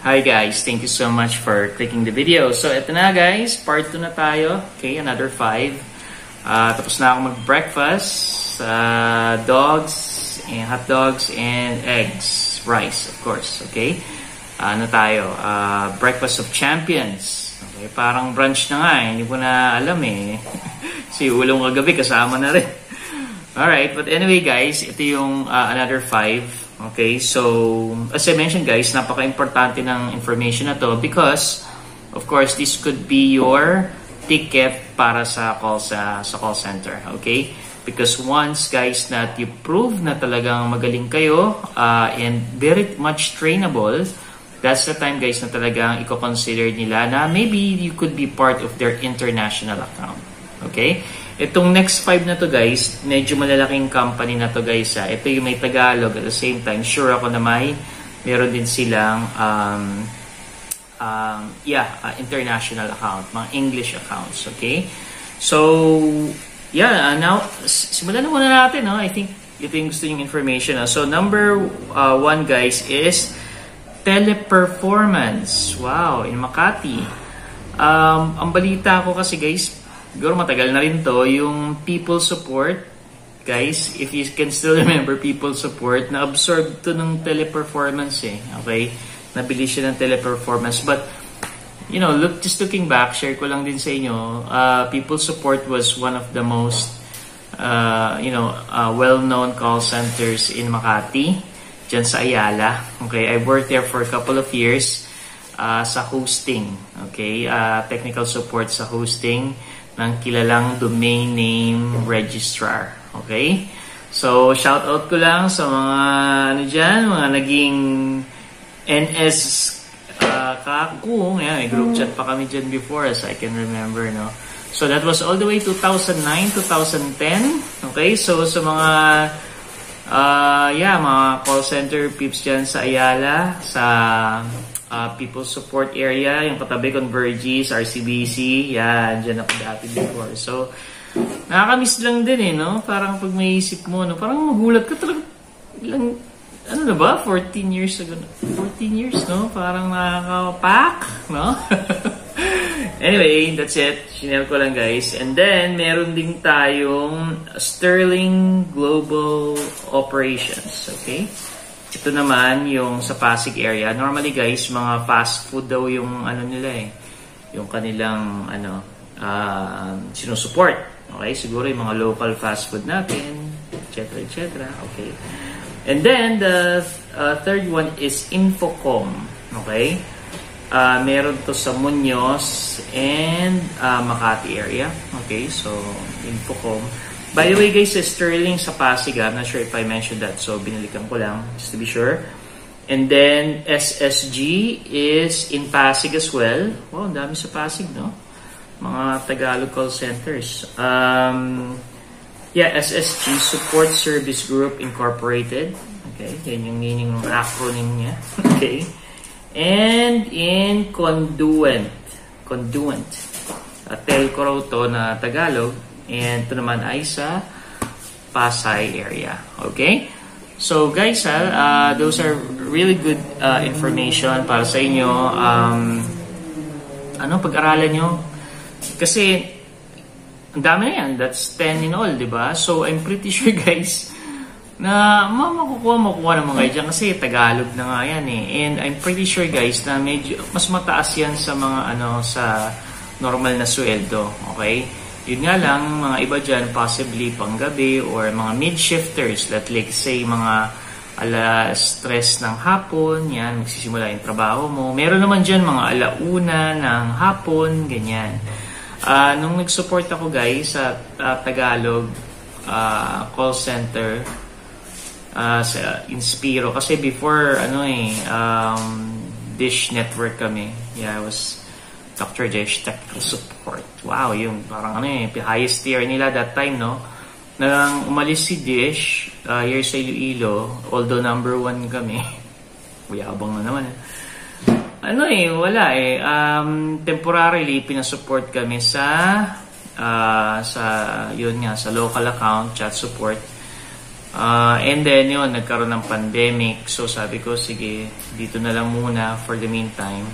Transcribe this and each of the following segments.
Hi guys, thank you so much for clicking the video. So ito na guys, part 2 na tayo. Okay, another 5. Tapos na ako mag-breakfast. Dogs, and hot dogs, and eggs. Rice, of course. Okay, ano tayo? Breakfast of champions. Okay, parang brunch na nga eh. Hindi ko na alam eh. Si ulong kagabi kasama na rin. Alright, but anyway guys, ito yung another 5. Okay, so as I mentioned guys, napaka-importante ng information na to because of course this could be your ticket para sa call center. Okay, because once guys that you prove na talagang magaling kayo and very much trainable, that's the time guys na talagang i-consider nila na maybe you could be part of their international account. Okay, itong next 5 na to guys, medyo malalaking company na to guys. Ito yung may Tagalog at the same time, sure ako na meron din silang international account, mga English accounts. Okay, so yeah, now simulan na muna natin. No? I think ito yung gusto yung information. So number 1 guys is Teleperformance. Wow, in Makati. Ang balita ko kasi guys, siguro matagal na rin to, yung People Support. Guys, if you can still remember People Support, na-absorb to ng Teleperformance eh. Okay? Nabili siya ng Teleperformance. But, you know, just looking back, share ko lang din sa inyo, People Support was one of the most, well-known call centers in Makati, dyan sa Ayala. Okay? I worked there for a couple of years sa hosting. Okay? Technical support sa hosting ng kilalang domain name registrar. Okay? So, shout out ko lang sa mga mga naging NS kakung. May group chat pa kami dyan before as I can remember, no? So, that was all the way 2009, 2010. Okay? So, sa mga mga call center peeps dyan sa Ayala, sa People Support area, yung katabi Convergys, RCBC, yan, dyan ako dati before. So, nakakamiss lang din eh, no? Parang pag may isip mo, no? Parang magulat ka talaga, ilang, 14 years ago, 14 years, no? Parang nakakapak, no? Anyway, that's it. Shinare ko lang guys. And then, meron din tayong Sterling Global Operations, okay? Ito naman yung sa Pasig area. Normally guys, mga fast food daw yung nila eh. Yung kanilang sinusupport. Okay, siguro yung mga local fast food natin, etc. etc. Okay. And then the third one is Infocom. Okay? Meron to sa Muñoz and Makati area. Okay, so Infocom. By the way guys, Sterling sa Pasig, I'm not sure if I mentioned that, so binalikan ko lang just to be sure. And then SSG is in Pasig as well. Wow, ang dami sa Pasig, no? Mga Tagalog call centers. SSG, Support Service Group Incorporated. Okay, yan yung meaning ng acronym niya. Okay. And in Conduent. Telco raw to na Tagalog. And ito naman ay sa Pasay area. Okay? So guys, those are really good information para sa inyo. Pag-aralan nyo. Kasi, ang dami na yan. That's 10 in all, diba? So, I'm pretty sure guys, na makukuha naman kayo dyan kasi Tagalog na nga yan eh. And I'm pretty sure guys na medyo mas mataas yan sa mga sa normal na sweldo. Okay? Yun nga lang, mga iba dyan, possibly panggabi or mga mid-shifters that like say mga alas 3 ng hapon, yan, magsisimula yung trabaho mo. Meron naman dyan mga alauna ng hapon, ganyan. Nung nag-support ako guys sa Tagalog call center sa Inspiro, kasi before Dish Network kami. Yeah, I was Dr. Dish Technical Support. Wow, yung parang highest tier nila that time, no? Nang umalis si Dish, here sa Iloilo, although number 1 kami. Uyabang na naman. Wala eh. Temporarily, pinasupport kami sa local account, chat support. And then yun, nagkaroon ng pandemic. So sabi ko, sige, dito na lang muna for the meantime.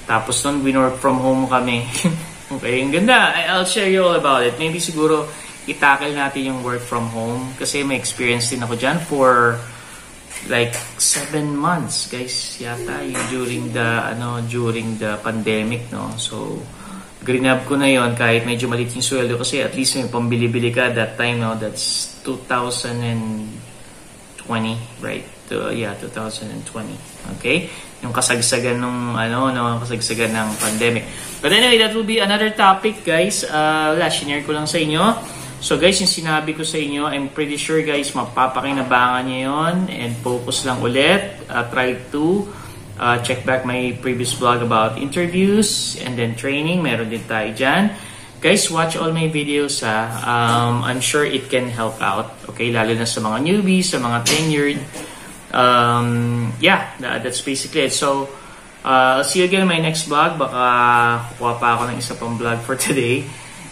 Tapos nun, we-work from home kami. Okay, ang ganda. I'll share you all about it. Maybe siguro, itakil natin yung work from home. Kasi may experience din ako dyan for like 7 months, guys, yata, during the pandemic, no? So, grab ko na yon kahit medyo maliit yung sweldo kasi at least may pambili-bili ka that time, no? That's 2020, right? 2020. Okay? Yung kasagsagan ng kasagsagan ng pandemic. But anyway, that will be another topic, guys. Share ko lang sa inyo. So guys, yung sinabi ko sa inyo, I'm pretty sure guys, mapapakinabangan nyo yun and focus lang ulit. Try to check back my previous vlog about interviews and then training. Meron din tayo dyan. Guys, watch all my videos I'm sure it can help out. Okay, lalo na sa mga newbies, sa mga tenured. That's basically it. So, I'll see you again in my next vlog. Baka kukuha pa ako ng isa pang vlog for today.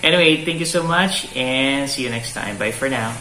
Anyway, thank you so much and see you next time. Bye for now.